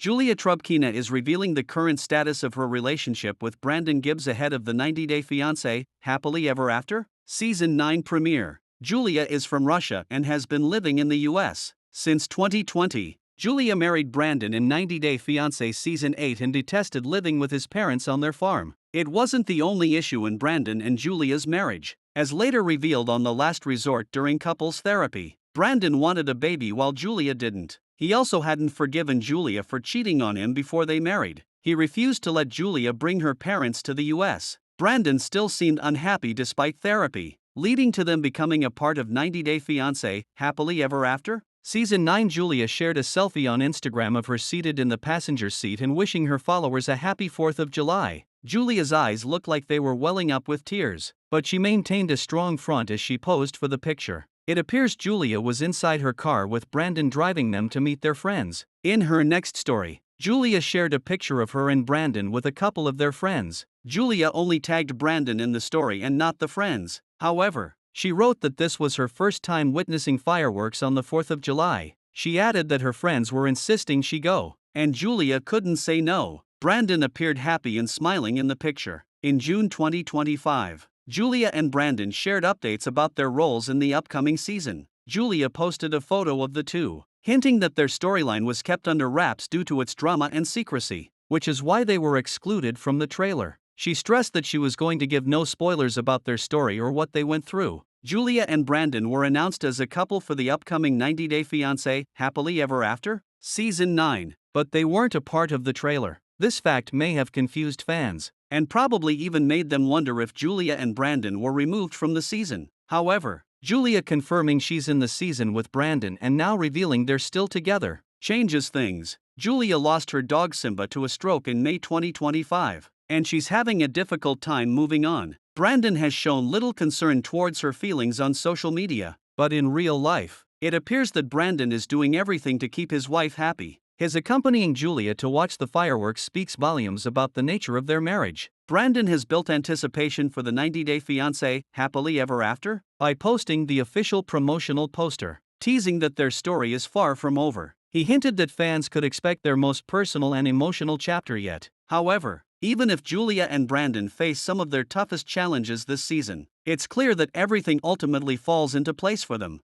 Julia Trubkina is revealing the current status of her relationship with Brandon Gibbs ahead of the 90-day Fiancé, Happily Ever After? Season 9 premiere. Julia is from Russia and has been living in the US since 2020. Julia married Brandon in 90-day Fiancé Season 8 and detested living with his parents on their farm. It wasn't the only issue in Brandon and Julia's marriage, as later revealed on The Last Resort during couples therapy. Brandon wanted a baby while Julia didn't. He also hadn't forgiven Julia for cheating on him before they married. He refused to let Julia bring her parents to the US. Brandon still seemed unhappy despite therapy, leading to them becoming a part of 90-day Fiancé, Happily Ever After? Season 9. Julia shared a selfie on Instagram of her seated in the passenger seat and wishing her followers a happy 4th of July. Julia's eyes looked like they were welling up with tears, but she maintained a strong front as she posed for the picture. It appears Julia was inside her car with Brandon driving them to meet their friends. In her next story, Julia shared a picture of her and Brandon with a couple of their friends. Julia only tagged Brandon in the story and not the friends. However, she wrote that this was her first time witnessing fireworks on the 4th of July. She added that her friends were insisting she go, and Julia couldn't say no. Brandon appeared happy and smiling in the picture. In June 2025, Julia and Brandon shared updates about their roles in the upcoming season. Julia posted a photo of the two, hinting that their storyline was kept under wraps due to its drama and secrecy, which is why they were excluded from the trailer. She stressed that she was going to give no spoilers about their story or what they went through. Julia and Brandon were announced as a couple for the upcoming 90-day Fiancé, Happily Ever After? Season 9, but they weren't a part of the trailer. This fact may have confused fans, and probably even made them wonder if Julia and Brandon were removed from the season. However, Julia confirming she's in the season with Brandon and now revealing they're still together changes things. Julia lost her dog Simba to a stroke in May 2025, and she's having a difficult time moving on. Brandon has shown little concern towards her feelings on social media, but in real life, it appears that Brandon is doing everything to keep his wife happy. His accompanying Julia to watch the fireworks speaks volumes about the nature of their marriage. Brandon has built anticipation for the 90-day Fiancé, Happily Ever After? By posting the official promotional poster, teasing that their story is far from over. He hinted that fans could expect their most personal and emotional chapter yet. However, even if Julia and Brandon face some of their toughest challenges this season, it's clear that everything ultimately falls into place for them.